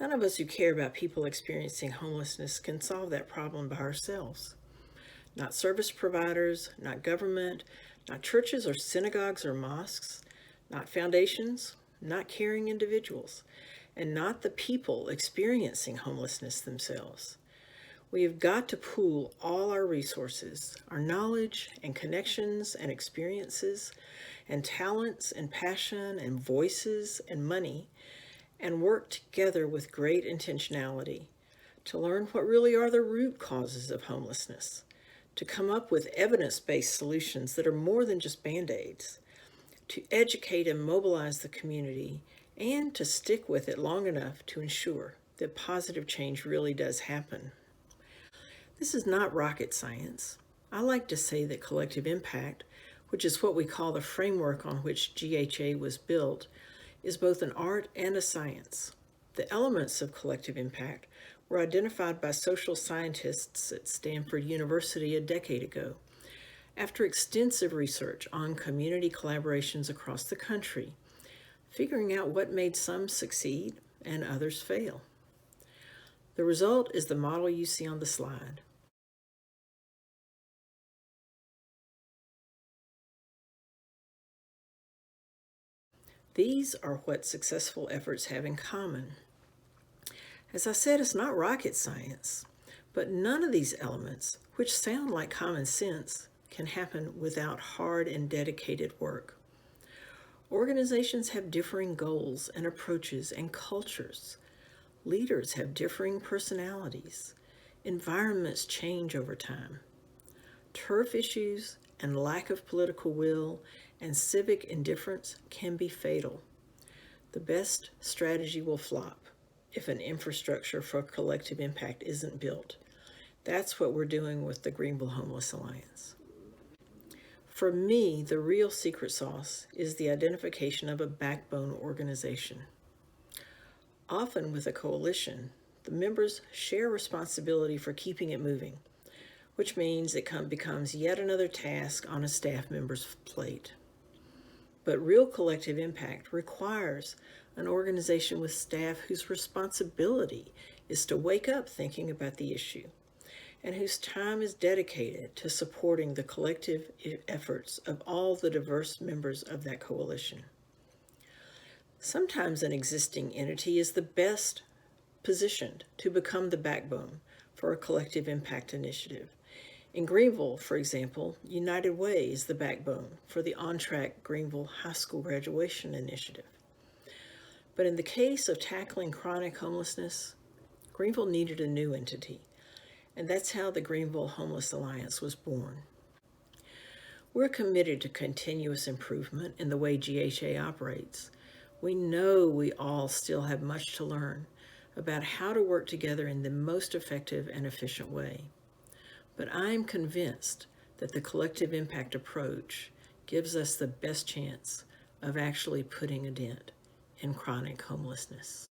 None of us who care about people experiencing homelessness can solve that problem by ourselves. Not service providers, not government, not churches or synagogues or mosques, not foundations, not caring individuals, and not the people experiencing homelessness themselves. We have got to pool all our resources, our knowledge and connections and experiences and talents and passion and voices and money, and work together with great intentionality to learn what really are the root causes of homelessness, to come up with evidence-based solutions that are more than just band-aids, to educate and mobilize the community, and to stick with it long enough to ensure that positive change really does happen. This is not rocket science. I like to say that collective impact, which is what we call the framework on which GHA was built, is both an art and a science. The elements of collective impact were identified by social scientists at Stanford University a decade ago, after extensive research on community collaborations across the country, figuring out what made some succeed and others fail. The result is the model you see on the slide. These are what successful efforts have in common. As I said, it's not rocket science, but none of these elements, which sound like common sense, can happen without hard and dedicated work. Organizations have differing goals and approaches and cultures. Leaders have differing personalities. Environments change over time. Turf issues and lack of political will and civic indifference can be fatal. The best strategy will flop if an infrastructure for collective impact isn't built. That's what we're doing with the Greenville Homeless Alliance. For me, the real secret sauce is the identification of a backbone organization. Often with a coalition, the members share responsibility for keeping it moving, which means it becomes yet another task on a staff member's plate. But real collective impact requires an organization with staff whose responsibility is to wake up thinking about the issue and whose time is dedicated to supporting the collective efforts of all the diverse members of that coalition. Sometimes an existing entity is the best positioned to become the backbone for a collective impact initiative. In Greenville, for example, United Way is the backbone for the On Track Greenville High School Graduation Initiative. But in the case of tackling chronic homelessness, Greenville needed a new entity, and that's how the Greenville Homeless Alliance was born. We're committed to continuous improvement in the way GHA operates. We know we all still have much to learn about how to work together in the most effective and efficient way. But I'm convinced that the collective impact approach gives us the best chance of actually putting a dent in chronic homelessness.